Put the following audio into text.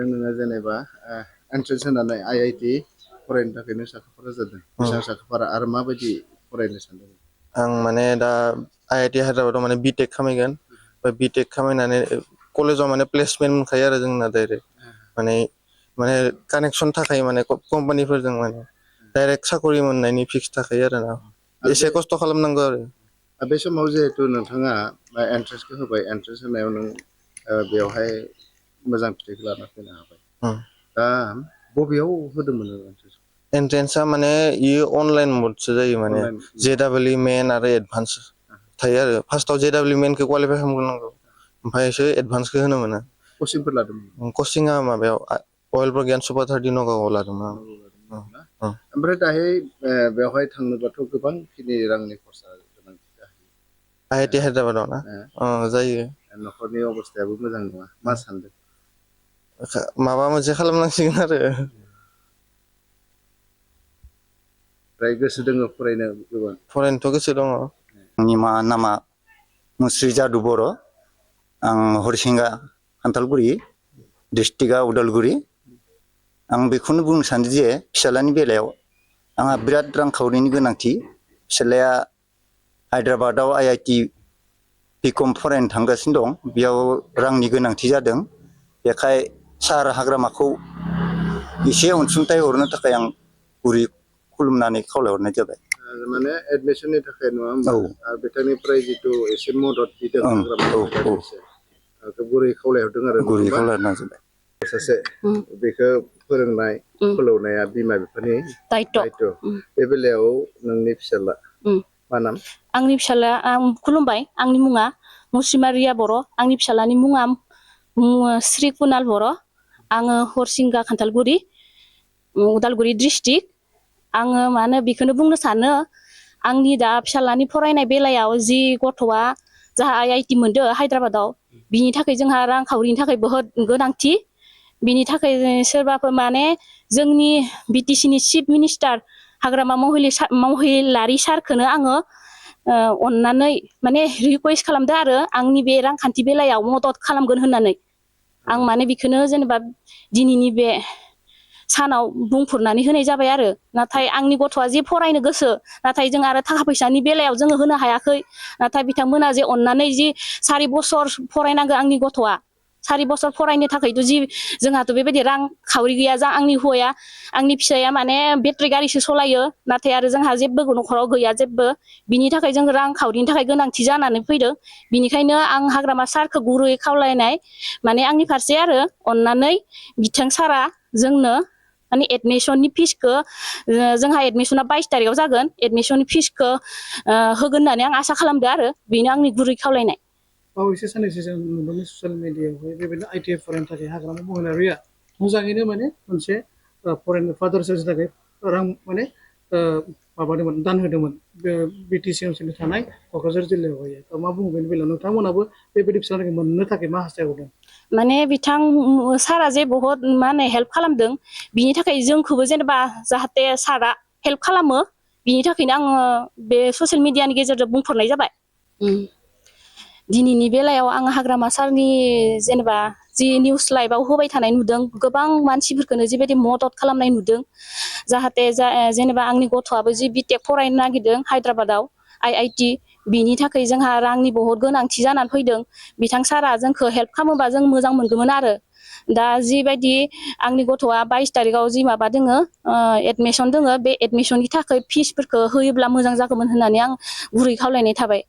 नोङो जेनेबा एन्ट्रेन्स होनानै IIT फरायनो थाखाय नों साखाफारा जादों बेसेबां साखाफारा आरो माबायदि फरायनो सानदों आं माने दा IIT हायद्राबादाव माने बिटेक खालामगोन बिटेक खालामनानै कलेजाव माने प्लेसमेन्ट मोनखायो आरो जोंना डाइरेक्ट माने कानेक्सन थाखायो माने कम्पानिफोरजों माने डाइरेक्ट साकरि मोननायनि फिक्स थाखायो आरो ना एसे खस्थ' खालामनांगौ आरो बे समाव जिहेतु नोंथाङा एन्ट्रेन्सखौ होबाय एन्ट्रेन्स होनायाव नों बेवहाय मोजां फिथाइखौ लाना फैनो हाबाय दा बबेयाव होदोंमोन एन्ट्रेन्सआ माने इयो अनलाइन मडसो जायो माने JEE मेन आरो एडभान्स थायो आरो फार्स्टआव JEE मेनखौ क्वालिफाइ खालामग्रोनांगौ ओमफ्रायसो एडभान्सखौ होनो मोनो कचिंफोर लादोंमोन कचिंआ माबायाव अइल प्रज्ञान सुपारथारदि नगावआव लादोंमोन ओमफ्राय दाहाय बेवहाय थांनोबाथ' गोबांखिनि रांनि खरसा गोनांथि जाहैयो IIT हायद्राबादाव ना जायो न'खरनि अबस्थायाबो मोजां नङा मा सानदों माबा मोनसे खालामनांसिगोन आरो ओमफ्राय गोसो दोङो फरायनो गोबां फरायनोथ' गोसो दङ आंनि नामा मुस्रि जादु बर' आं हरिसिंगा खान्थालगुरि डिस्ट्रिक्टआ उदालगुरि आं बेखौनो बुंनो सानो जे फिसालानि बेलायाव आंहा बिराद रांखावरिनि गोनांथि फिसालाया हायद्राबादाव IIT बिकम फरायनो थांगासिनो दं बेयाव रांनि गोनांथि जादों बेखाय सार हाग्रामाखौ एसे अनसुंथाइ हरनो थाखाय आं गुरै खुलुमनानै खावलायहरनाय जाबाय माने एडमिसननि थाखाय नङा होमबा बिथांनिफ्राय जितु एसे मदद बिदों गुरै खावलायहरदों आरो गुरै खावलायहरनाय जाबाय सासे बेखौ फोरोंनाय फोलौनाया बिमा बिफानि दायित्व बे बेलायाव नोंनि फिसाला मा नाम आंनि फिसाला आं खुलुमबाय आंनि मुङा मुस्रिमारिया बर' आंनि फिसालानि मुङा श्री कुनाल बर' आङो हरसिंगा खान्थालगुरि उदालगुरि डिस्ट्रिक्ट आङो माने बेखौनो बुंनो सानो आंनि दा फिसालानि फरायनाय बेलायाव जि गथ'आ जाहा IIT मोनदों हायद्राबादाव बिनि थाखाय जोंहा रांखावरिनि थाखाय बहुद गोनांथि बिनि थाखाय सोरबाफोर माने जोंनि BTC नि चिफ मिनिस्टार हाग्रामा महिलारि सारखौनो आङो अननानै माने रिकुवेस्ट खालामदों आरो आंनि बे रांखान्थि बेलायाव मदद खालामगोन होननानै आं माने बेखौनो जेनेबा दिनैनि बे सानाव बुंफोरनानै होनाय जाबाय आरो नाथाय आंनि गथ'आ जे फरायनो गोसो नाथाय जों आरो थाखा फैसानि बेलायाव जोङो होनो हायाखै नाथाय बिथांमोना जे अननानै जि 4 बोसोर फरायनांगौ आंनि गथ'आ 4 बोसोर फरायनो थाखायथ' जि जोंहाथ' बेबायदि रांखावरि गैया जा आंनि हौवाया आंनि फिसाया माने बेटारि गारिसो सालायो नाथाय आरो जोंहा जेबो न'खराव गैया जेबो बिनि थाखाय जों रांखावरिनि थाखाय गोनांथि जानानै फैदों बिनिखायनो आं हाग्रामा सारखौ गुरै खावलायनाय माने आंनि फारसे आरो अननानै बिथां सारा जोंनो माने एडमिसननि फिसखौ जोंहा एडमिसना 22 तारिखआव जागोन एडमिसननि फिसखौ होगोन होननानै आं आसा खालामदों आरो बेनो आंनि गुरै खावलायनाय बावैसो साननैसो जों नुदोंमोन ससियेल मिडियायावहाय बेबायदिनो ITI फरायनो थाखाय हाग्रामा महिलारिया मोजाङैनो माने मोनसे फरायनो फादार्सनि थाखाय रां माने माबादोंमोन दान होदोंमोन बे BTC ओनसोलनि थानाय क'क्राझार जिल्लायावहाय मा बुङो बेनि बेलायाव नोंथांमोनाबो बेबायदि फिसाफोरखौ मोननो थाखाय मा हास्थायहरदों माने बिथां सारा जे बहुत मा होनो हेल्प खालामदों बिनि थाखाय जोंखौबो जेनेबा जाहाथे सारा हेल्प खालामो बिनि थाखायनो आङो बे ससियेल मिडियानि गेजेरजों बुंफोरनाय जाबाय दिनैनि बेलायाव आं हाग्रामा सारनि जेनेबा जि निउस लाइभआव होबाय थानाय नुदों गोबां मानसिफोरखौनो जिबायदि मदद खालामनाय नुदों जाहाथे जेनेबा आंनि गथ'आबो जि बिटेक फरायनो नागिरदों हायद्राबादाव IIT बिनि थाखाय जोंहा रांनि बहुत गोनांथि जानानै फैदों बिथां सारा जोंखौ हेल्प खालामोबा जों मोजां मोनगौमोन आरो दा जिबायदि आंनि गथ'आ 22 तारिखआव जि माबा दोङो एडमिसन दोङो बे एडमिसननि थाखाय फिसफोरखौ होयोब्ला मोजां जागौमोन होननानै आं गुरै खावलायनाय थाबाय